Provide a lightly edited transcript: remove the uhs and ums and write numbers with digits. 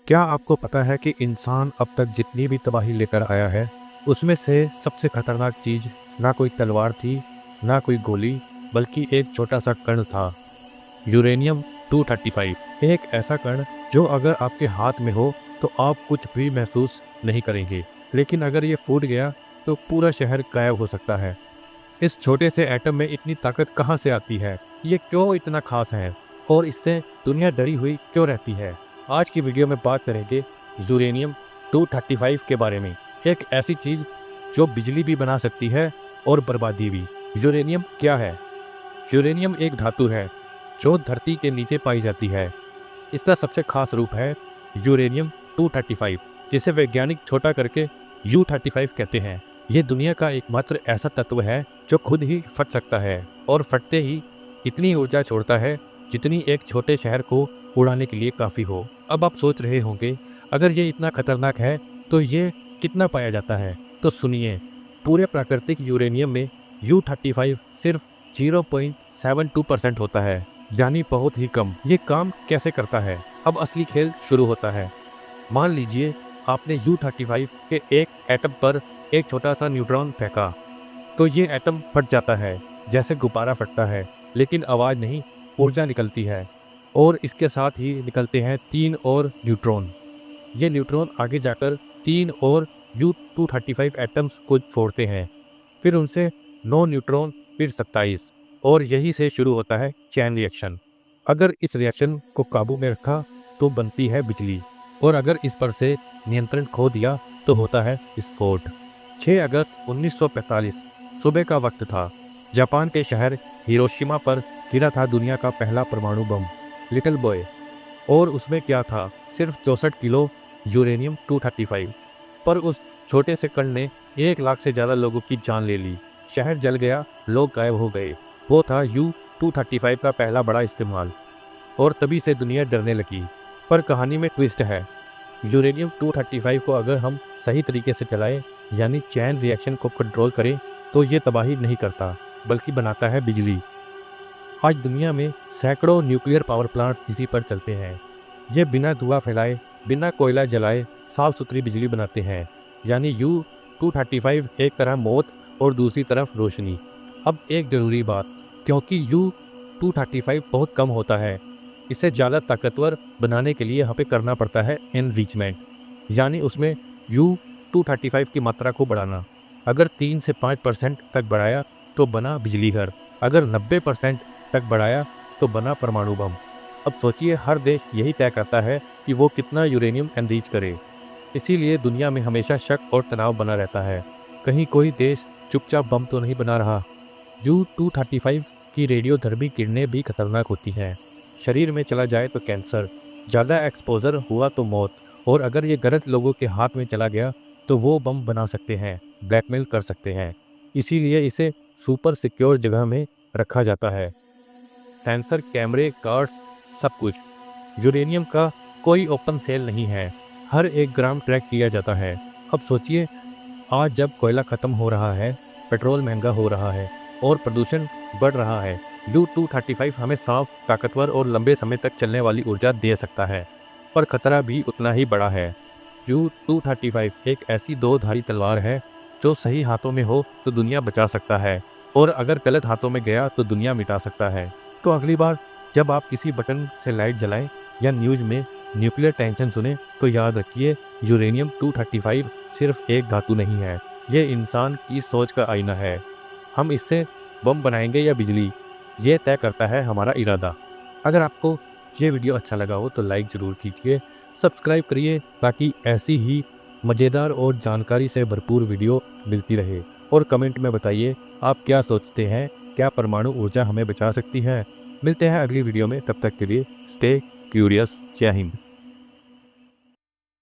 क्या आपको पता है कि इंसान अब तक जितनी भी तबाही लेकर आया है उसमें से सबसे खतरनाक चीज़ ना कोई तलवार थी, ना कोई गोली, बल्कि एक छोटा सा कण था, यूरेनियम 235। एक ऐसा कण जो अगर आपके हाथ में हो तो आप कुछ भी महसूस नहीं करेंगे, लेकिन अगर ये फूट गया तो पूरा शहर गायब हो सकता है। इस छोटे से एटम में इतनी ताकत कहाँ से आती है? ये क्यों इतना खास है? और इससे दुनिया डरी हुई क्यों रहती है? आज की वीडियो में बात करेंगे यूरेनियम 235 के बारे में। एक ऐसी चीज़ जो बिजली भी बना सकती है और बर्बादी भी। यूरेनियम क्या है? यूरेनियम एक धातु है जो धरती के नीचे पाई जाती है। इसका सबसे खास रूप है यूरेनियम 235, जिसे वैज्ञानिक छोटा करके U35 कहते हैं। ये दुनिया का एकमात्र ऐसा तत्व है जो खुद ही फट सकता है और फटते ही इतनी ऊर्जा छोड़ता है जितनी एक छोटे शहर को उड़ाने के लिए काफ़ी हो। अब आप सोच रहे होंगे, अगर ये इतना खतरनाक है तो ये कितना पाया जाता है? तो सुनिए, पूरे प्राकृतिक यूरेनियम में U35 सिर्फ 0.72% होता है, यानी बहुत ही कम। ये काम कैसे करता है? अब असली खेल शुरू होता है। मान लीजिए आपने U35 के एक एटम पर एक छोटा सा न्यूट्रॉन फेंका, तो ये एटम फट जाता है जैसे गुब्बारा फटता है, लेकिन आवाज़ नहीं, ऊर्जा निकलती है। और इसके साथ ही निकलते हैं 3 और न्यूट्रॉन। ये न्यूट्रॉन आगे जाकर 3 और U235 एटम्स को फोड़ते हैं, फिर उनसे 9 न्यूट्रॉन, फिर 27, और यही से शुरू होता है चैन रिएक्शन। अगर इस रिएक्शन को काबू में रखा तो बनती है बिजली, और अगर इस पर से नियंत्रण खो दिया तो होता है विस्फोट। 6 अगस्त 1945 सुबह का वक्त था। जापान के शहर हिरोशिमा पर गिरा था दुनिया का पहला परमाणु बम, लिटिल बॉय। और उसमें क्या था? सिर्फ 64 किलो यूरेनियम 235। पर उस छोटे से कण ने 1 लाख से ज़्यादा लोगों की जान ले ली। शहर जल गया, लोग गायब हो गए। वो था U235 का पहला बड़ा इस्तेमाल, और तभी से दुनिया डरने लगी। पर कहानी में ट्विस्ट है। यूरेनियम 235 को अगर हम सही तरीके से चलाएं, यानी चैन रिएक्शन को कंट्रोल करें, तो ये तबाही नहीं करता, बल्कि बनाता है बिजली। आज दुनिया में सैकड़ों न्यूक्लियर पावर प्लांट्स इसी पर चलते हैं। ये बिना धुआं फैलाए, बिना कोयला जलाए साफ सुथरी बिजली बनाते हैं। यानी U235 एक तरह मौत और दूसरी तरफ रोशनी। अब एक ज़रूरी बात, क्योंकि U235 बहुत कम होता है, इसे ज़्यादा ताकतवर बनाने के लिए यहाँ पे करना पड़ता है एनरिचमेंट, यानी उसमें U235 की मात्रा को बढ़ाना। अगर 3 से 5% तक बढ़ाया तो बना बिजली घर, अगर 90% तक बढ़ाया तो बना परमाणु बम। अब सोचिए, हर देश यही तय करता है कि वो कितना यूरेनियम एनरिच करे। इसीलिए दुनिया में हमेशा शक और तनाव बना रहता है, कहीं कोई देश चुपचाप बम तो नहीं बना रहा। U235 की रेडियोधर्मी किरणें भी खतरनाक होती हैं। शरीर में चला जाए तो कैंसर, ज़्यादा एक्सपोजर हुआ तो मौत, और अगर ये गलत लोगों के हाथ में चला गया तो वो बम बना सकते हैं, ब्लैकमेल कर सकते हैं। इसीलिए इसे सुपर सिक्योर जगह में रखा जाता है। सेंसर, कैमरे, कार्ड्स, सब कुछ। यूरेनियम का कोई ओपन सेल नहीं है, हर एक ग्राम ट्रैक किया जाता है। अब सोचिए, आज जब कोयला ख़त्म हो रहा है, पेट्रोल महंगा हो रहा है और प्रदूषण बढ़ रहा है, U235 हमें साफ, ताकतवर और लंबे समय तक चलने वाली ऊर्जा दे सकता है। पर खतरा भी उतना ही बड़ा है। U235 एक ऐसी दो धारी तलवार है जो सही हाथों में हो तो दुनिया बचा सकता है, और अगर गलत हाथों में गया तो दुनिया मिटा सकता है। तो अगली बार जब आप किसी बटन से लाइट जलाएं या न्यूज़ में न्यूक्लियर टेंशन सुने, तो याद रखिए, यूरेनियम 235 सिर्फ एक धातु नहीं है, ये इंसान की सोच का आईना है। हम इससे बम बनाएंगे या बिजली, ये तय करता है हमारा इरादा। अगर आपको ये वीडियो अच्छा लगा हो तो लाइक ज़रूर कीजिए, सब्सक्राइब करिए, ताकि ऐसी ही मज़ेदार और जानकारी से भरपूर वीडियो मिलती रहे। और कमेंट में बताइए आप क्या सोचते हैं, क्या परमाणु ऊर्जा हमें बचा सकती है? मिलते हैं अगली वीडियो में, तब तक के लिए स्टे क्यूरियस। जय हिंद।